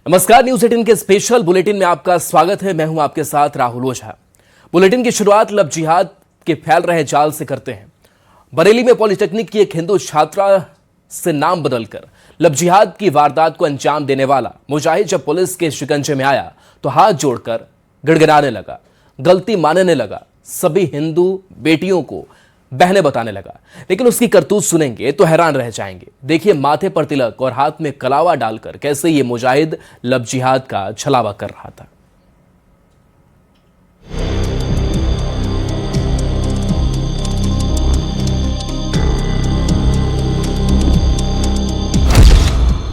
नमस्कार, न्यूज 18 के special bulletin में आपका स्वागत है। मैं हूं आपके साथ राहुल ओझा। बुलेटिन की शुरुआत लव जिहाद के फैल रहे जाल से करते हैं। बरेली में पॉलिटेक्निक की एक हिंदू छात्रा से नाम बदलकर लव जिहाद की वारदात को अंजाम देने वाला मुजाहिद जब पुलिस के शिकंजे में आया तो हाथ जोड़कर गिड़गिड़ाने लगा, गलती मानने लगा, सभी हिंदू बेटियों को बहने बताने लगा। लेकिन उसकी करतूत सुनेंगे तो हैरान रह जाएंगे। देखिए माथे पर तिलक और हाथ में कलावा डालकर कैसे ये मुजाहिद लव जिहाद का छलावा कर रहा था।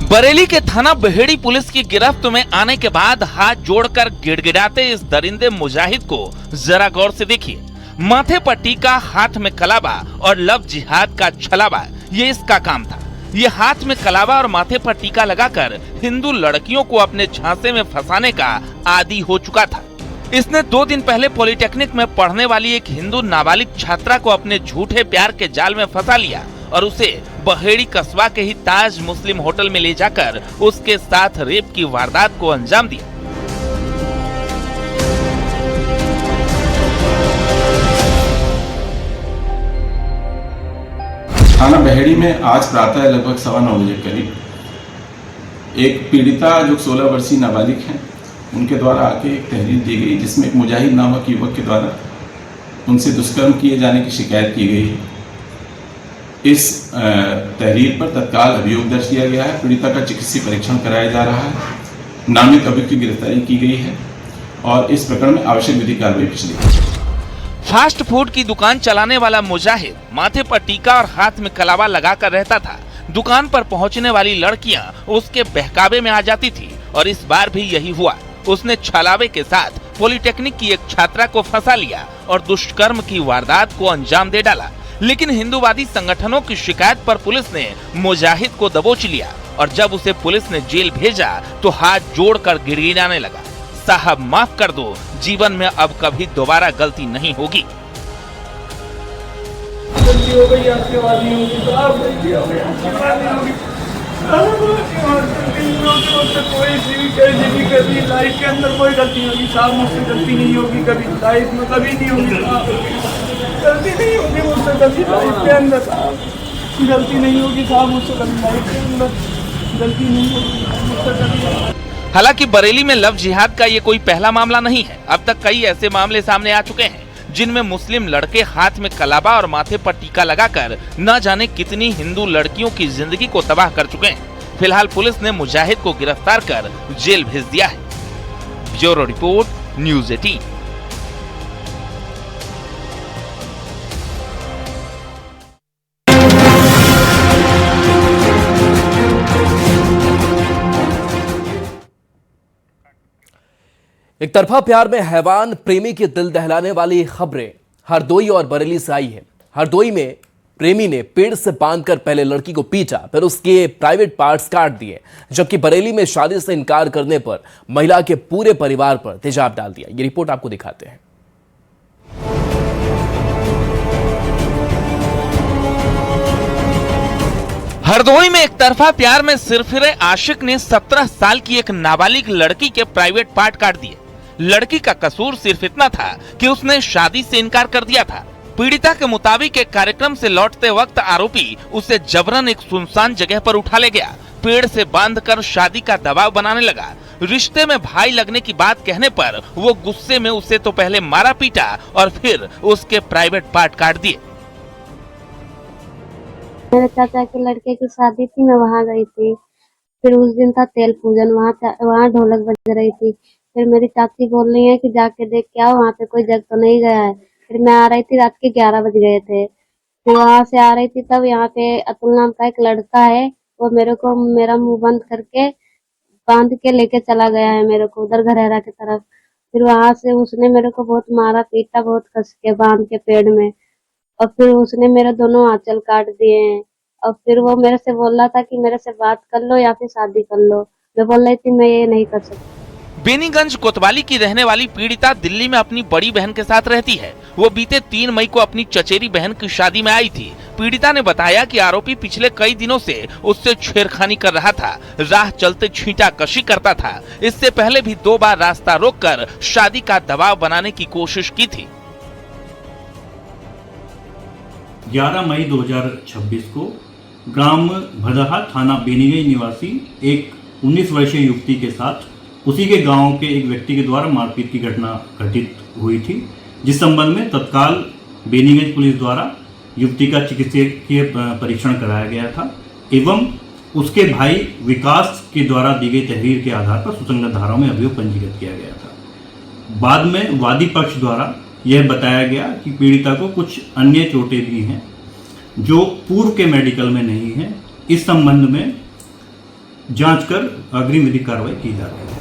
बरेली के थाना बहेड़ी पुलिस की गिरफ्त में आने के बाद हाथ जोड़कर गिड़गिड़ाते इस दरिंदे मुजाहिद को जरा गौर से देखिए। माथे पर टीका, हाथ में कलावा और लव जिहाद का छलावा, ये इसका काम था। ये हाथ में कलावा और माथे पर टीका लगाकर हिंदू लड़कियों को अपने झांसे में फंसाने का आदी हो चुका था। इसने 2 दिन पहले पॉलिटेक्निक में पढ़ने वाली एक हिंदू नाबालिग छात्रा को अपने झूठे प्यार के जाल में फंसा लिया और उसे बहेड़ी कस्बा के ही ताज मुस्लिम होटल में ले जाकर उसके साथ रेप की वारदात को अंजाम दिया। थाना बहेड़ी में आज प्रातः लगभग 9:15 बजे करीब एक पीड़िता जो 16 वर्षीय नाबालिग हैं उनके द्वारा आके एक तहरीर दी गई जिसमें एक मुजाहिद नामक युवक के द्वारा उनसे दुष्कर्म किए जाने की शिकायत की गई है। इस तहरीर पर तत्काल अभियोग दर्ज किया गया है। पीड़िता का चिकित्सीय परीक्षण कराया जा रहा है। नामित अभियुक्त की गिरफ्तारी की गई है और इस प्रकरण में आवश्यक विधिक कार्रवाई की गई है। फास्ट फूड की दुकान चलाने वाला मुजाहिद माथे पर टीका और हाथ में कलावा लगाकर रहता था। दुकान पर पहुंचने वाली लड़कियां उसके बहकावे में आ जाती थी और इस बार भी यही हुआ। उसने छलावे के साथ पॉलिटेक्निक की एक छात्रा को फंसा लिया और दुष्कर्म की वारदात को अंजाम दे डाला। लेकिन हिंदूवादी संगठनों की शिकायत पर पुलिस ने मुजाहिद को दबोच लिया और जब उसे पुलिस ने जेल भेजा तो हाथ जोड़कर गिड़गिड़ाने लगा, साहब माफ कर दो, जीवन में अब कभी दोबारा गलती नहीं होगी। गलती हो गई, आपके बाद नहीं होगी तो आप गलती हो गई, आपके बाद नहीं होगी। कोई सी भी कभी लाइफ के अंदर कोई गलती होगी, साहब मुझसे गलती नहीं होगी, कभी लाइफ में कभी नहीं होगी, गलती नहीं होगी मुझसे कभी लाइफ के अंदर, गलती नहीं होगी साहब मुझसे कभी लाइफ के अंदर, गलती नहीं होगी मुझसे कभी। हालांकि बरेली में लव जिहाद का ये कोई पहला मामला नहीं है। अब तक कई ऐसे मामले सामने आ चुके हैं जिनमें मुस्लिम लड़के हाथ में कलावा और माथे पर टीका लगाकर न जाने कितनी हिंदू लड़कियों की जिंदगी को तबाह कर चुके हैं। फिलहाल पुलिस ने मुजाहिद को गिरफ्तार कर जेल भेज दिया है। Bureau report, news 18। एक तरफा प्यार में हैवान प्रेमी के दिल दहलाने वाली खबरें हरदोई और बरेली से आई है। हरदोई में प्रेमी ने पेड़ से बांधकर पहले लड़की को पीटा, फिर उसके प्राइवेट पार्ट्स काट दिए, जबकि बरेली में शादी से इनकार करने पर महिला के पूरे परिवार पर तेजाब डाल दिया। ये रिपोर्ट आपको दिखाते हैं। हरदोई में एक तरफा प्यार में सिरफिरे आशिक ने 17 साल की एक नाबालिग लड़की के प्राइवेट पार्ट काट दिए। लड़की का कसूर सिर्फ इतना था कि उसने शादी से इनकार कर दिया था। पीड़िता के मुताबिक एक कार्यक्रम से लौटते वक्त आरोपी उसे जबरन एक सुनसान जगह पर उठा ले गया, पेड़ से बांधकर शादी का दबाव बनाने लगा। रिश्ते में भाई लगने की बात कहने पर वो गुस्से में उसे तो पहले मारा पीटा और फिर उसके प्राइवेट पार्ट काट दिए। मेरे चाचा के लड़के की शादी थी, मैं वहाँ गई थी। फिर उस दिन था तेल पूजन, वहाँ ढोलक बज रही थी। फिर मेरी चाची बोल रही है कि जाके देख के आओ, वहाँ पे कोई जग तो नहीं गया है। फिर मैं आ रही थी, रात के 11 बज गए थे। फिर वहाँ से आ रही थी तब यहाँ पे अतुल नाम का एक लड़का है, वो मेरे को मेरा मुंह बंद करके बांध के लेके चला गया है मेरे को उधर घरेरा की तरफ। फिर वहाँ से उसने मेरे को बहुत मारा पीटा, बहुत कस के बांध के पेड़ में, और फिर उसने मेरे दोनों आंचल काट दिए हैं। और फिर वो मेरे से बोल रहा था कि मेरे से बात कर लो या फिर शादी कर लो। मैं बोल रही थी मैं ये नहीं कर सकती। बेनीगंज कोतवाली की रहने वाली पीड़िता दिल्ली में अपनी बड़ी बहन के साथ रहती है। वो बीते 3 मई को अपनी चचेरी बहन की शादी में आई थी। पीड़िता ने बताया कि आरोपी पिछले कई दिनों से उससे छेड़खानी कर रहा था, राह चलते छींटाकशी करता था। इससे पहले भी 2 बार रास्ता रोककर शादी का दबाव बनाने की कोशिश की थी। 11 मई 2026 को ग्राम भदहा थाना बेनीगंज निवासी एक 19 वर्षीय युवती के साथ उसी के गांव के एक व्यक्ति के द्वारा मारपीट की घटना घटित हुई थी, जिस संबंध में तत्काल बेनीगंज पुलिस द्वारा युवती का चिकित्सकीय परीक्षण कराया गया था एवं उसके भाई विकास के द्वारा दी गई तहरीर के आधार पर सुसंगत धाराओं में अभियोग पंजीकृत किया गया था। बाद में वादी पक्ष द्वारा यह बताया गया कि पीड़िता को कुछ अन्य चोटें भी हैं जो पूर्व के मेडिकल में नहीं है। इस संबंध में जांच कर अग्रिम विधिक कार्रवाई की जा रही है।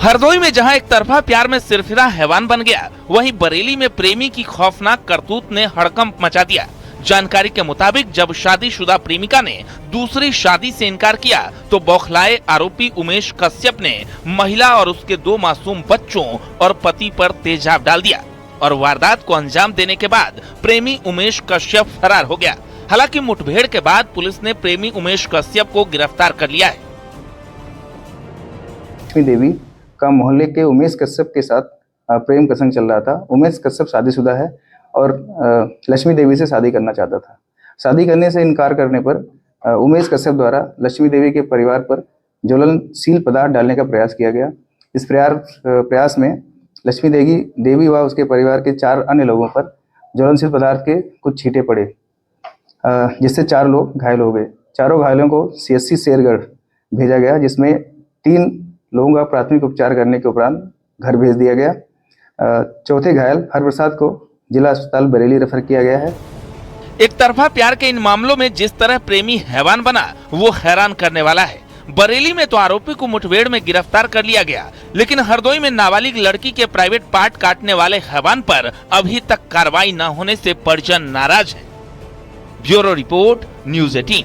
हरदोई में जहां एक तरफा प्यार में सिरफिरा हैवान बन गया, वहीं बरेली में प्रेमी की खौफनाक करतूत ने हड़कंप मचा दिया। जानकारी के मुताबिक जब शादीशुदा प्रेमिका ने दूसरी शादी से इनकार किया तो बौखलाए आरोपी उमेश कश्यप ने महिला और उसके 2 मासूम बच्चों और पति पर तेजाब डाल दिया और वारदात को अंजाम देने के बाद प्रेमी उमेश कश्यप फरार हो गया। हालांकि मुठभेड़ के बाद पुलिस ने प्रेमी उमेश कश्यप को गिरफ्तार कर लिया है। लक्ष्मी देवी का मोहल्ले के उमेश कश्यप के साथ प्रेम प्रसंग चल रहा था। उमेश कश्यप शादीशुदा है और लक्ष्मी देवी से शादी करना चाहता था। शादी करने से इनकार करने पर उमेश कश्यप द्वारा लक्ष्मी देवी के परिवार पर ज्वलनशील पदार्थ डालने का प्रयास किया गया। इस प्रयास में लक्ष्मी देवी व उसके परिवार के 4 अन्य लोगों पर ज्वलनशील पदार्थ के कुछ छींटे पड़े, जिससे 4 लोग घायल हो गए। चारों घायलों को CSC शेरगढ़ भेजा गया, जिसमें 3 लोगों का प्राथमिक उपचार करने के उपरांत घर भेज दिया गया। चौथे घायल हरप्रसाद को जिला अस्पताल बरेली रेफर किया गया है। एक तरफा प्यार के इन मामलों में जिस तरह प्रेमी हैवान बना वो हैरान करने वाला है। बरेली में तो आरोपी को मुठभेड़ में गिरफ्तार कर लिया गया, लेकिन हरदोई में नाबालिग लड़की के प्राइवेट पार्ट काटने वाले हैवान पर अभी तक कार्रवाई न होने से परिजन नाराज है। Bureau report, news 18।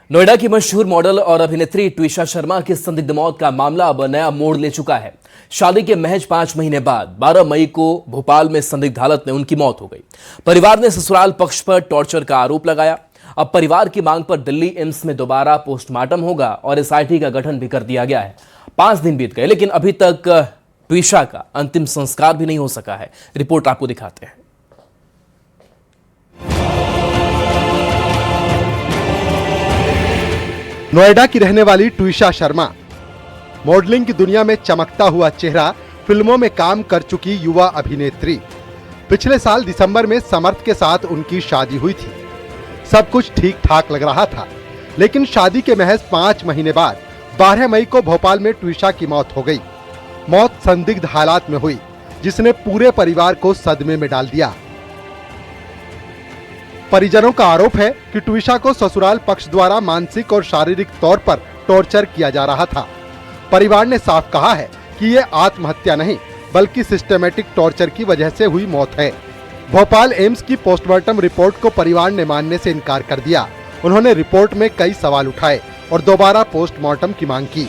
नोएडा की मशहूर मॉडल और अभिनेत्री ट्विशा शर्मा की संदिग्ध मौत का मामला अब नया मोड़ ले चुका है। शादी के महज 5 महीने बाद 12 मई को भोपाल में संदिग्ध हालत में उनकी मौत हो गई। परिवार ने ससुराल पक्ष पर टॉर्चर का आरोप लगाया। अब परिवार की मांग पर दिल्ली एम्स में दोबारा पोस्टमार्टम होगा और SIT का गठन भी कर दिया गया है। 5 दिन बीत गए, लेकिन अभी तक ट्विशा का अंतिम संस्कार भी नहीं हो सका है। रिपोर्ट आपको दिखाते हैं। नोएडा की रहने वाली ट्विशा शर्मा मॉडलिंग की दुनिया में चमकता हुआ चेहरा, फिल्मों में काम कर चुकी युवा अभिनेत्री। पिछले साल दिसंबर में समर्थ के साथ उनकी शादी हुई थी। सब कुछ ठीक ठाक लग रहा था, लेकिन शादी के महज 5 महीने बाद 12 मई को भोपाल में ट्विशा की मौत हो गई। मौत संदिग्ध हालात में हुई, जिसने पूरे परिवार को सदमे में डाल दिया। परिजनों का आरोप है कि ट्विशा को ससुराल पक्ष द्वारा मानसिक और शारीरिक तौर पर टॉर्चर किया जा रहा था। परिवार ने साफ कहा है कि ये आत्महत्या नहीं, बल्कि सिस्टमैटिक टॉर्चर की वजह से हुई मौत है। भोपाल एम्स की पोस्टमार्टम रिपोर्ट को परिवार ने मानने से इनकार कर दिया। उन्होंने रिपोर्ट में कई सवाल उठाए और दोबारा पोस्टमार्टम की मांग की।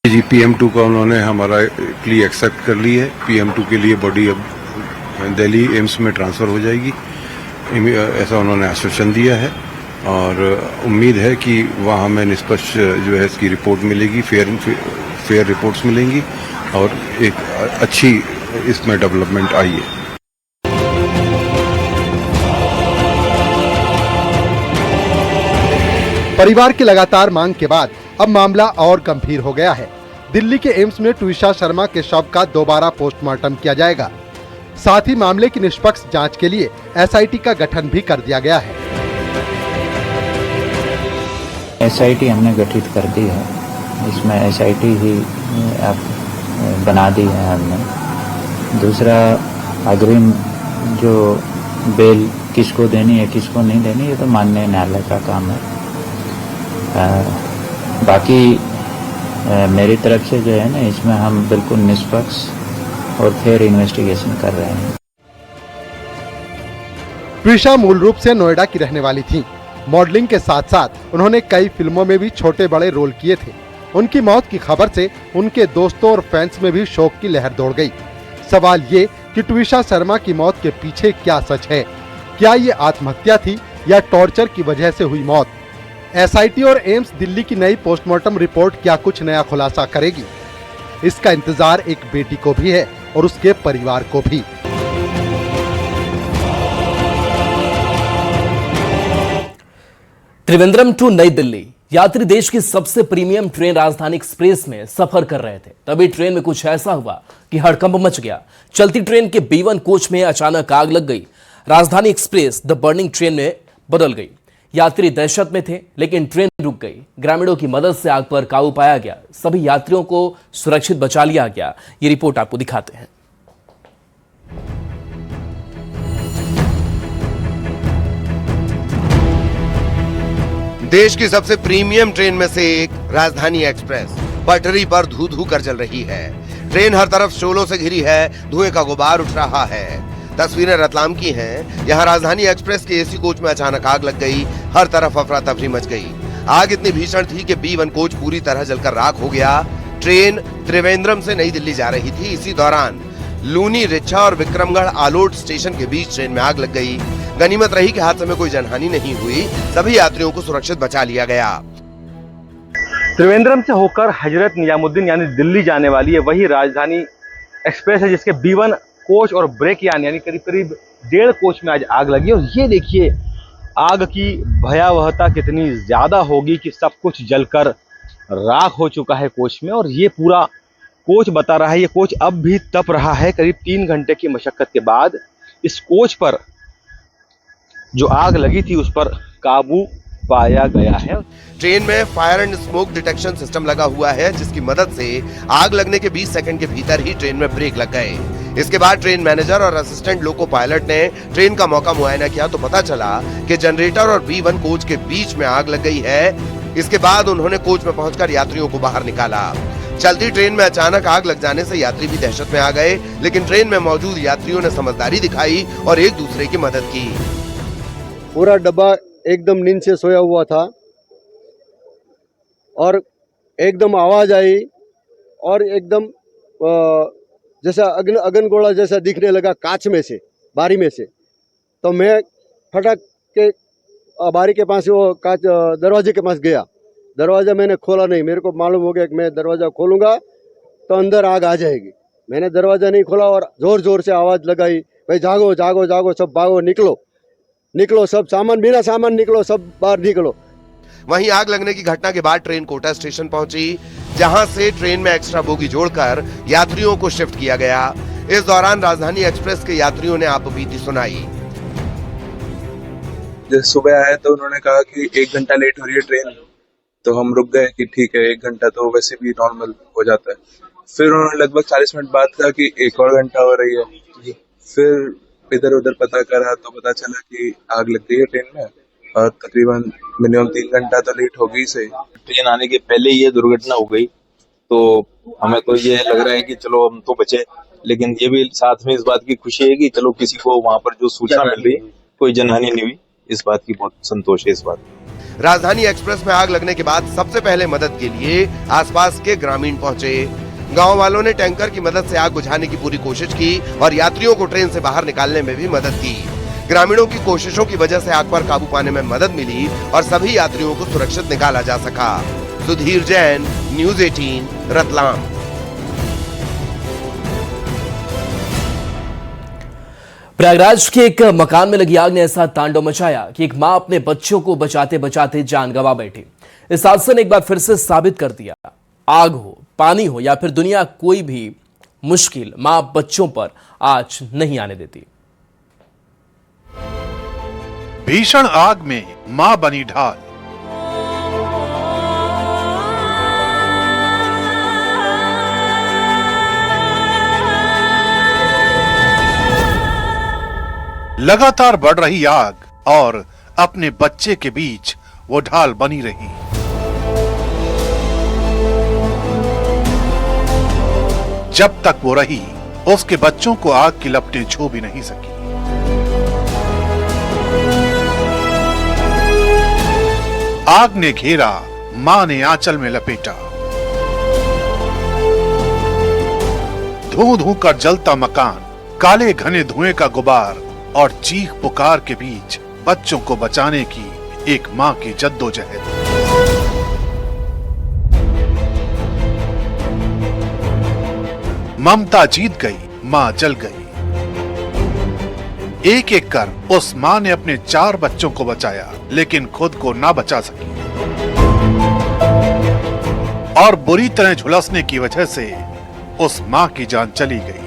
जी PM2 का उन्होंने हमारा प्ली एक्सेप्ट कर ली है। PM2 के लिए बॉडी अब दिल्ली एम्स में ट्रांसफ़र हो जाएगी, ऐसा उन्होंने आश्वासन दिया है और उम्मीद है कि वहाँ हमें निष्पक्ष जो है इसकी रिपोर्ट मिलेगी, फेयर रिपोर्ट्स मिलेंगी और एक अच्छी इसमें डेवलपमेंट आई है। परिवार की लगातार मांग के बाद अब मामला और गंभीर हो गया है। दिल्ली के एम्स में ट्विशा शर्मा के शव का दोबारा पोस्टमार्टम किया जाएगा। साथ ही मामले की निष्पक्ष जांच के लिए SIT का गठन भी कर दिया गया है। SIT हमने गठित कर दी है, इसमें SIT ही अब बना दी है हमने। दूसरा, अग्रिम जो बेल किसको देनी है किसको नहीं देनी, ये तो माननीय न्यायालय का काम है। बाकी मेरी तरफ से जो है ना, इसमें हम बिल्कुल निष्पक्ष और फेयर इन्वेस्टिगेशन कर रहे हैं। ट्विशा मूल रूप से नोएडा की रहने वाली थी। मॉडलिंग के साथ साथ उन्होंने कई फिल्मों में भी छोटे बड़े रोल किए थे। उनकी मौत की खबर से उनके दोस्तों और फैंस में भी शोक की लहर दौड़ गई। सवाल ये कि ट्विशा शर्मा की मौत के पीछे क्या सच है? क्या ये आत्महत्या थी या टॉर्चर की वजह से हुई मौत? एसआईटी और एम्स दिल्ली की नई पोस्टमार्टम रिपोर्ट क्या कुछ नया खुलासा करेगी? इसका इंतजार एक बेटी को भी है और उसके परिवार को भी। त्रिवेंद्रम टू नई दिल्ली यात्री देश की सबसे प्रीमियम ट्रेन राजधानी एक्सप्रेस में सफर कर रहे थे, तभी ट्रेन में कुछ ऐसा हुआ कि हड़कंप मच गया। चलती ट्रेन के B1 कोच में अचानक आग लग गई। राजधानी एक्सप्रेस द बर्निंग ट्रेन में बदल गई। यात्री दहशत में थे, लेकिन ट्रेन रुक गई। ग्रामीणों की मदद से आग पर काबू पाया गया। सभी यात्रियों को सुरक्षित बचा लिया गया। ये रिपोर्ट आपको दिखाते हैं। देश की सबसे प्रीमियम ट्रेन में से एक राजधानी एक्सप्रेस पटरी पर धू धू कर जल रही है। ट्रेन हर तरफ शोलों से घिरी है, धुएं का गुबार उठ रहा है। तस्वीरें रतलाम की हैं। यहाँ राजधानी एक्सप्रेस के एसी कोच में अचानक आग लग गई। हर तरफ अफरा तफरी मच गई। आग इतनी भीषण थी कि B1 कोच पूरी तरह जलकर राख हो गया। ट्रेन त्रिवेंद्रम से नई दिल्ली जा रही थी। इसी दौरान लूनी, रिच्छा और विक्रमगढ़ आलोट स्टेशन के बीच ट्रेन में आग लग गई। गनीमत रही कि हादसे में कोई जनहानि नहीं हुई। सभी यात्रियों को सुरक्षित बचा लिया गया। त्रिवेंद्रम से होकर हजरत निजामुद्दीन यानी दिल्ली जाने वाली है वही राजधानी एक्सप्रेस है, जिसके B1 कोच और ब्रेक यानी करीब करीब 1.5 कोच में आज आग लगी। और ये देखिए आग की भयावहता कितनी ज्यादा होगी कि सब कुछ जलकर राख हो चुका है कोच में। और ये पूरा कोच बता रहा है, ये कोच अब भी तप रहा है। करीब 3 घंटे की मशक्कत के बाद इस कोच पर जो आग लगी थी उस पर काबू पाया गया है। ट्रेन में fire and smoke detection system लगा हुआ है, जिसकी मदद से आग लगने के 20 सेकंड के भीतर ही ट्रेन में ब्रेक लग गए। इसके बाद ट्रेन मैनेजर और असिस्टेंट लोको पायलट ने ट्रेन का मौका मुआयना किया तो पता चला कि जनरेटर और B1 कोच के बीच में आग लग गई है। इसके बाद उन्होंने कोच में पहुंचकर यात्रियों को बाहर निकाला। चलती ट्रेन में अचानक आग लग जाने से यात्री भी दहशत में आ गए, लेकिन ट्रेन में मौजूद यात्रियों ने समझदारी दिखाई और एक दूसरे की मदद की। पूरा डब्बा एकदम नींद से सोया हुआ था और एकदम आवाज आई और एकदम जैसा अगन गोला जैसा दिखने लगा कांच में से, बारी में से। तो मैं फटक के बारी के पास, वो कांच दरवाजे के पास गया। दरवाज़ा मैंने खोला नहीं, मेरे को मालूम हो गया कि मैं दरवाज़ा खोलूंगा तो अंदर आग आ जाएगी। मैंने दरवाज़ा नहीं खोला और ज़ोर ज़ोर से आवाज़ लगाई, भाई जागो जागो जागो, सब भागो, निकलो निकलो, सब सामान, बिना सामान निकलो, सब बाहर निकलो। वहीं आग लगने की घटना के बाद ट्रेन कोटा स्टेशन पहुंची, जहां से ट्रेन में एक्स्ट्रा बोगी जोड़कर यात्रियों को शिफ्ट किया गया। इस दौरान राजधानी एक्सप्रेस के यात्रियों ने आपबीती सुनाई। जब सुबह आए तो उन्होंने कहा कि 1 घंटा लेट हो रही है ट्रेन, तो हम रुक गए कि ठीक है 1 घंटा तो वैसे भी नॉर्मल हो जाता है। फिर उन्होंने लगभग 40 मिनट बाद कहा कि 1 और घंटा हो रही है। फिर इधर उधर पता करा तो पता चला कि आग लग गई है ट्रेन में और तकरीबन मिनिमम 3 घंटा तो लेट हो गई सही। ट्रेन आने के पहले ये दुर्घटना हो गई, तो हमें तो ये लग रहा है कि चलो हम तो बचे, लेकिन ये भी साथ में इस बात की खुशी है कि चलो किसी को वहाँ पर जो सूचना मिल रही कोई जनहानि नहीं हुई। इस बात की बहुत संतोष है। इस बात राजधानी एक्सप्रेस में आग लगने के बाद सबसे पहले मदद के लिए आसपास के ग्रामीण पहुंचे। गांव वालों ने टैंकर की मदद से आग बुझाने की पूरी कोशिश की और यात्रियों को ट्रेन से बाहर निकालने में भी मदद की। ग्रामीणों की कोशिशों की वजह से आग पर काबू पाने में मदद मिली और सभी यात्रियों को सुरक्षित निकाला जा सका। सुधीर जैन, न्यूज़ 18, रतलाम। प्रयागराज के एक मकान में लगी आग ने ऐसा तांडव मचाया कि एक मां अपने बच्चों को बचाते बचाते जान गंवा बैठी। इस हादसे ने एक बार फिर से साबित कर दिया, आग हो, पानी हो या फिर दुनिया, कोई भी मुश्किल मां बच्चों पर आज नहीं आने देती। भीषण आग में मां बनी ढाल। लगातार बढ़ रही आग और अपने बच्चे के बीच वो ढाल बनी रही। जब तक वो रही, उसके बच्चों को आग की लपटें छू भी नहीं सकी। आग ने घेरा, मां ने आंचल में लपेटा। धूं धूं कर जलता मकान, काले घने धुएं का गुबार और चीख पुकार के बीच बच्चों को बचाने की एक मां की जद्दोजहद। ममता जीत गई, मां जल गई। एक एक कर उस मां ने अपने 4 बच्चों को बचाया, लेकिन खुद को ना बचा सकी और बुरी तरह झुलसने की वजह से उस मां की जान चली गई।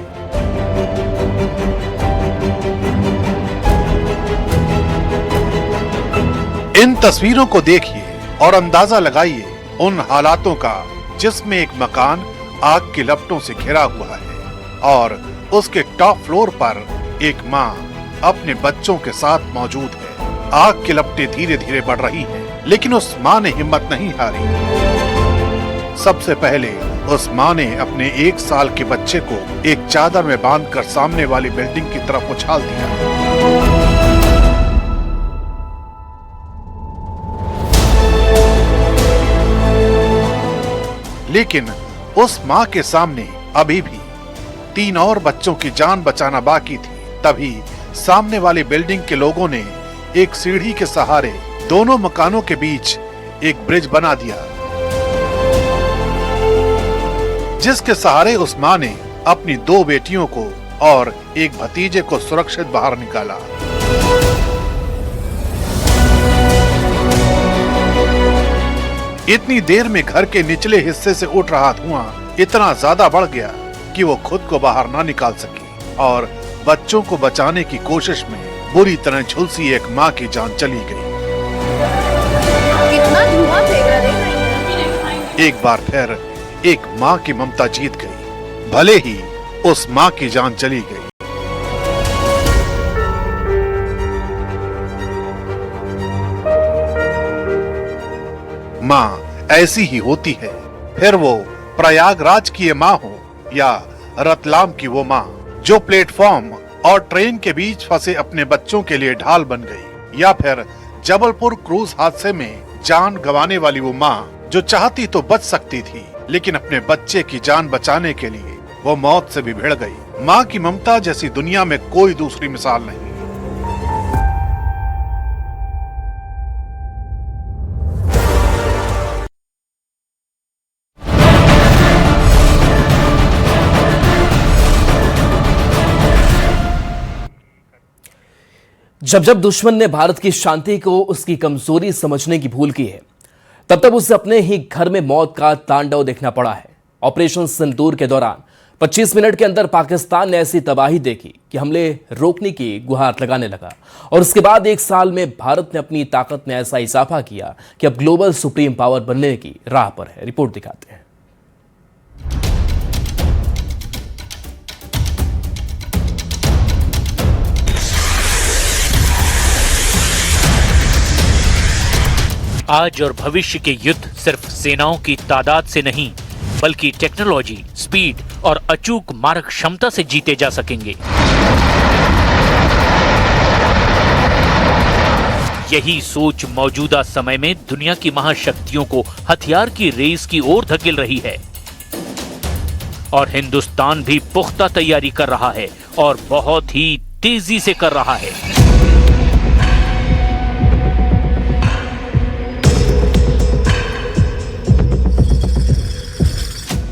इन तस्वीरों को देखिए और अंदाजा लगाइए उन हालातों का जिसमें एक मकान आग की लपटों से घिरा हुआ है और उसके टॉप फ्लोर पर एक मां अपने बच्चों के साथ मौजूद है। आग की लपटें धीरे धीरे बढ़ रही हैं, लेकिन उस मां ने हिम्मत नहीं हारी। सबसे पहले उस मां ने अपने 1 साल के बच्चे को एक चादर में बांधकर सामने वाली बिल्डिंग की तरफ उछाल दिया। लेकिन उस मां के सामने अभी भी 3 और बच्चों की जान बचाना बाकी थी। तभी सामने वाली बिल्डिंग के लोगों ने एक सीढ़ी के सहारे दोनों मकानों के बीच एक ब्रिज बना दिया, जिसके सहारे उस मां ने अपनी 2 बेटियों को और एक भतीजे को सुरक्षित बाहर निकाला। इतनी देर में घर के निचले हिस्से से उठ रहा धुआं इतना ज्यादा बढ़ गया कि वो खुद को बाहर ना निकाल सकी और बच्चों को बचाने की कोशिश में बुरी तरह झुलसी एक मां की जान चली गई। कितना धुआं फेंक रहे हैं। एक बार फिर एक मां की ममता जीत गई, भले ही उस मां की जान चली गई। मां ऐसी ही होती है, फिर वो प्रयागराज की ये मां हो या रतलाम की वो मां जो प्लेटफॉर्म और ट्रेन के बीच फंसे अपने बच्चों के लिए ढाल बन गई, या फिर जबलपुर क्रूज हादसे में जान गंवाने वाली वो मां जो चाहती तो बच सकती थी, लेकिन अपने बच्चे की जान बचाने के लिए वो मौत से भी भिड़ गई। मां की ममता जैसी दुनिया में कोई दूसरी मिसाल नहीं। जब जब दुश्मन ने भारत की शांति को उसकी कमजोरी समझने की भूल की है, तब तब उसे अपने ही घर में मौत का तांडव देखना पड़ा है। ऑपरेशन सिंदूर के दौरान 25 मिनट के अंदर पाकिस्तान ने ऐसी तबाही देखी कि हमले रोकने की गुहार लगाने लगा, और उसके बाद 1 साल में भारत ने अपनी ताकत में ऐसा इजाफा किया कि अब ग्लोबल सुप्रीम पावर बनने की राह पर है। रिपोर्ट दिखाते हैं। आज और भविष्य के युद्ध सिर्फ सेनाओं की तादाद से नहीं, बल्कि टेक्नोलॉजी, स्पीड और अचूक मारक क्षमता से जीते जा सकेंगे। यही सोच मौजूदा समय में दुनिया की महाशक्तियों को हथियार की रेस की ओर धकेल रही है, और हिंदुस्तान भी पुख्ता तैयारी कर रहा है और बहुत ही तेजी से कर रहा है।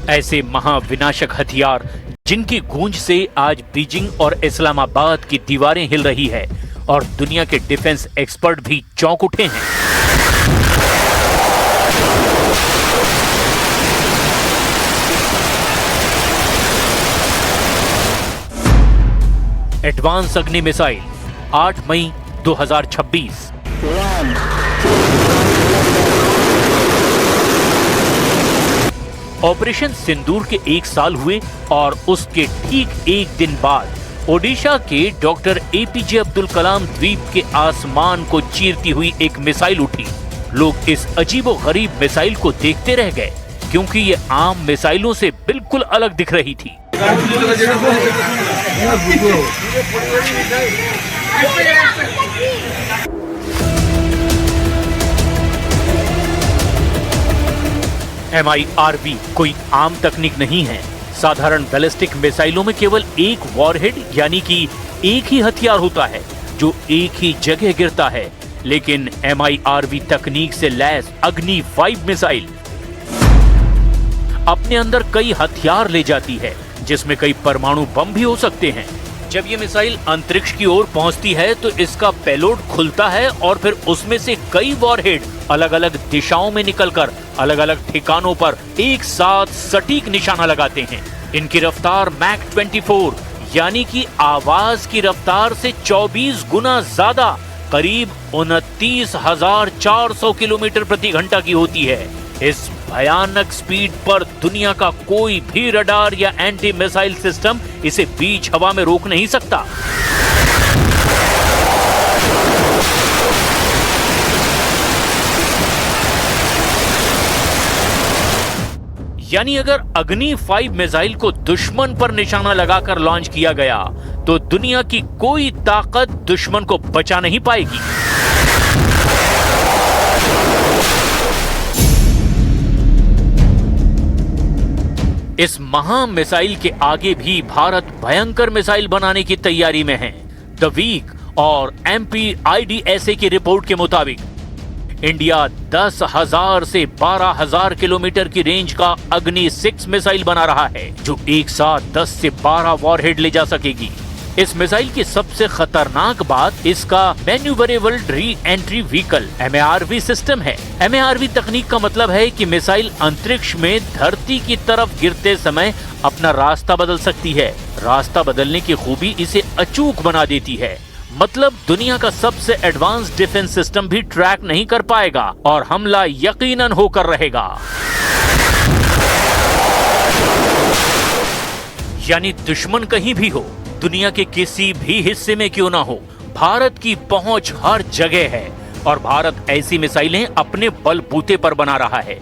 ऐसे महाविनाशक हथियार जिनकी गूंज से आज बीजिंग और इस्लामाबाद की दीवारें हिल रही है और दुनिया के डिफेंस एक्सपर्ट भी चौंक उठे हैं। एडवांस अग्नि मिसाइल 8 मई 2026। ऑपरेशन सिंदूर के 1 साल हुए और उसके ठीक 1 दिन बाद ओडिशा के डॉक्टर एपीजे अब्दुल कलाम द्वीप के आसमान को चीरती हुई एक मिसाइल उठी। लोग इस अजीबोगरीब मिसाइल को देखते रह गए, क्योंकि ये आम मिसाइलों से बिल्कुल अलग दिख रही थी। MIRV कोई आम तकनीक नहीं है। साधारण बैलिस्टिक मिसाइलों में केवल एक वॉरहेड यानी कि एक ही हथियार होता है जो एक ही जगह गिरता है, लेकिन MIRV तकनीक से लैस अग्नि 5 मिसाइल अपने अंदर कई हथियार ले जाती है, जिसमें कई परमाणु बम भी हो सकते हैं। जब ये मिसाइल अंतरिक्ष की ओर पहुंचती है तो इसका पेलोड खुलता है और फिर उसमें से कई वॉरहेड अलग अलग दिशाओं में निकलकर अलग अलग ठिकानों पर एक साथ सटीक निशाना लगाते हैं। इनकी रफ्तार मैक 24 यानी कि आवाज की रफ्तार से 24 गुना ज्यादा करीब 29,400 किलोमीटर प्रति घंटा की होती है। इस भयानक स्पीड पर दुनिया का कोई भी रडार या एंटी मिसाइल सिस्टम इसे बीच हवा में रोक नहीं सकता। यानी अगर अग्नि 5 मिसाइल को दुश्मन पर निशाना लगाकर लॉन्च किया गया तो दुनिया की कोई ताकत दुश्मन को बचा नहीं पाएगी। इस महा मिसाइल के आगे भी भारत भयंकर मिसाइल बनाने की तैयारी में है। द वीक और MPIDSA की रिपोर्ट के मुताबिक इंडिया 10,000 से 12,000 किलोमीटर की रेंज का अग्नि 6 मिसाइल बना रहा है, जो एक साथ 10 से 12 वॉरहेड ले जा सकेगी। इस मिसाइल की सबसे खतरनाक बात इसका manoeuvrable re entry vehicle MARV system है। MARV तकनीक का मतलब है कि मिसाइल अंतरिक्ष में धरती की तरफ गिरते समय अपना रास्ता बदल सकती है। रास्ता बदलने की खूबी इसे अचूक बना देती है। मतलब दुनिया का सबसे एडवांस डिफेंस सिस्टम भी ट्रैक नहीं कर पाएगा और हमला यकीनन होकर रहेगा। यानी दुश्मन कहीं भी हो, दुनिया के किसी भी हिस्से में क्यों ना हो, भारत की पहुंच हर जगह है और भारत ऐसी मिसाइलें अपने बलबूते पर बना रहा है।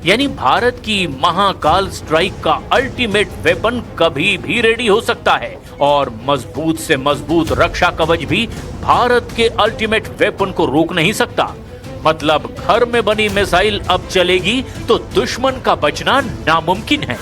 यानी भारत की महाकाल स्ट्राइक का अल्टीमेट वेपन कभी भी रेडी हो सकता है और मजबूत से मजबूत रक्षा कवच भी भारत के अल्टीमेट वेपन को रोक नहीं सकता। मतलब घर में बनी मिसाइल अब चलेगी तो दुश्मन का बचना नामुमकिन है।